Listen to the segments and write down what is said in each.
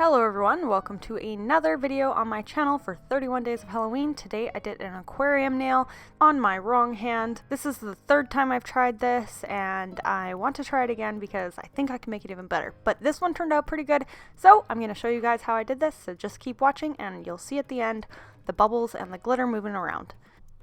Hello everyone, welcome to another video on my channel for 31 days of Halloween. Today I did an aquarium nail on my wrong hand. This is the third time I've tried this and I want to try it again because I think I can make it even better. But this one turned out pretty good, so I'm going to show you guys how I did this, so just keep watching and you'll see at the end the bubbles and the glitter moving around.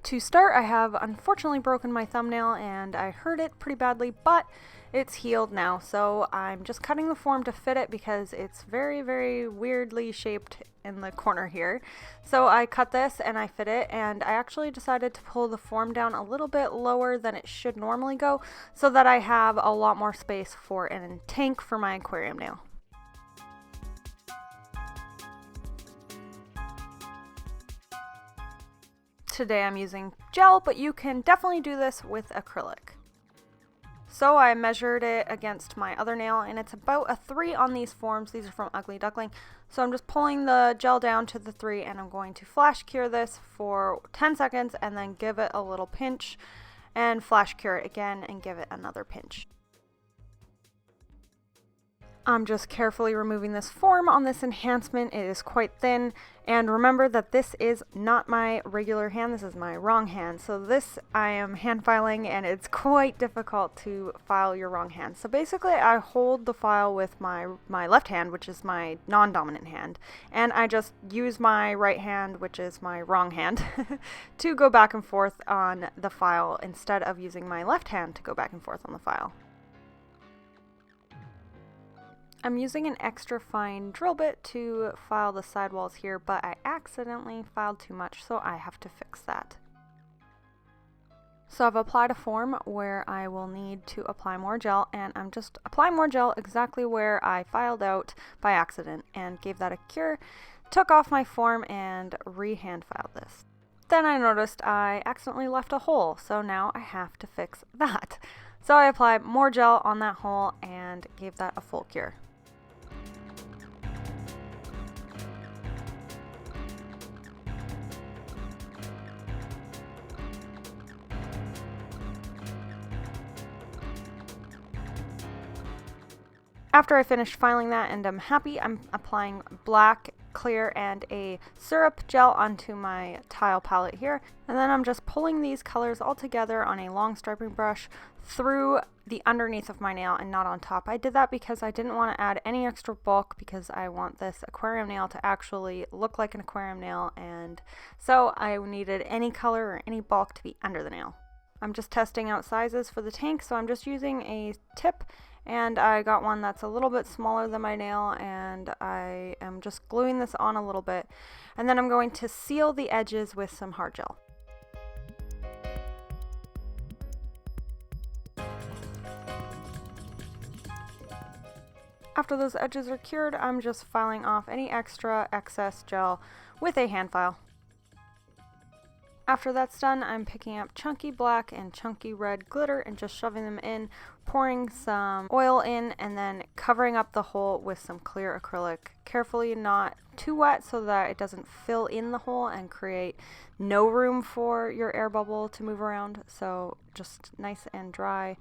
To start, I have unfortunately broken my thumbnail and I hurt it pretty badly, but it's healed now, so I'm just cutting the form to fit it because it's very, very weirdly shaped in the corner here. So I cut this and I fit it, and I actually decided to pull the form down a little bit lower than it should normally go so that I have a lot more space for a tank for my aquarium nail. Today I'm using gel, but you can definitely do this with acrylic. So I measured it against my other nail and it's about a 3 on these forms. These are from Ugly Duckling. So I'm just pulling the gel down to the 3 and I'm going to flash cure this for 10 seconds and then give it a little pinch and flash cure it again and give it another pinch. I'm just carefully removing this form on this enhancement. It is quite thin, and remember that this is not my regular hand, this is my wrong hand. So this I am hand filing and it's quite difficult to file your wrong hand. So basically I hold the file with my left hand, which is my non-dominant hand, and I just use my right hand, which is my wrong hand, to go back and forth on the file instead of using my left hand to go back and forth on the file. I'm using an extra fine drill bit to file the sidewalls here, but I accidentally filed too much, so I have to fix that. So I've applied a form where I will need to apply more gel, and I'm just applying more gel exactly where I filed out by accident and gave that a cure, took off my form and re-hand filed this. Then I noticed I accidentally left a hole, so now I have to fix that. So I applied more gel on that hole and gave that a full cure. After I finished filing that and I'm happy, I'm applying black, clear, and a syrup gel onto my tile palette here. And then I'm just pulling these colors all together on a long striping brush through the underneath of my nail and not on top. I did that because I didn't want to add any extra bulk because I want this aquarium nail to actually look like an aquarium nail, and so I needed any color or any bulk to be under the nail. I'm just testing out sizes for the tank, so I'm just using a tip. And I got one that's a little bit smaller than my nail, and I am just gluing this on a little bit. And then I'm going to seal the edges with some hard gel. After those edges are cured, I'm just filing off any extra excess gel with a hand file. After that's done, I'm picking up chunky black and chunky red glitter and just shoving them in, pouring some oil in, and then covering up the hole with some clear acrylic. Carefully not too wet so that it doesn't fill in the hole and create no room for your air bubble to move around. So just nice and dry,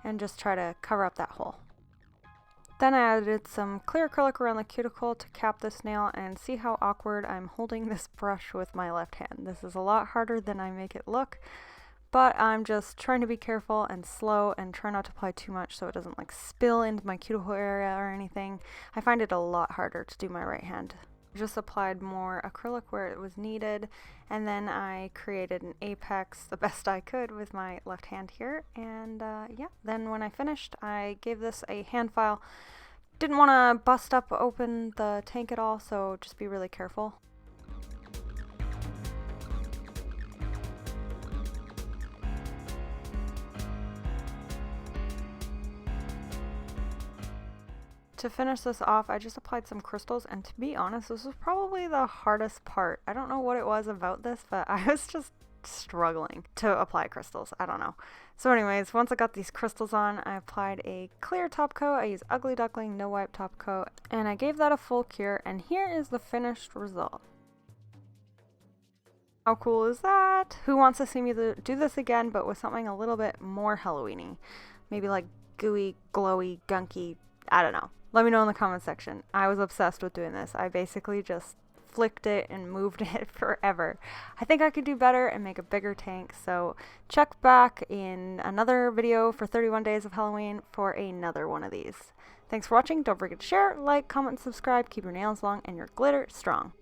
and just try to cover up that hole. Then I added some clear acrylic around the cuticle to cap this nail, and see how awkward I'm holding this brush with my left hand. This is a lot harder than I make it look, but I'm just trying to be careful and slow and try not to apply too much so it doesn't like spill into my cuticle area or anything. I find it a lot harder to do my right hand. I just applied more acrylic where it was needed, and then I created an apex the best I could with my left hand here, and yeah, then when I finished I gave this a hand file. Didn't want to bust up open the tank at all, so just be really careful. To finish this off, I just applied some crystals, and to be honest, this was probably the hardest part. I don't know what it was about this, but I was just struggling to apply crystals. I don't know. So anyways, once I got these crystals on, I applied a clear top coat. I used Ugly Duckling No Wipe top coat, and I gave that a full cure, and here is the finished result. How cool is that? Who wants to see me do this again, but with something a little bit more Halloween-y? Maybe like gooey, glowy, gunky, I don't know. Let me know in the comment section. I was obsessed with doing this. I basically just flicked it and moved it forever. I think I could do better and make a bigger tank, so check back in another video for 31 days of Halloween for another one of these. Thanks for watching. Don't forget to share, like, comment, and subscribe. Keep your nails long and your glitter strong.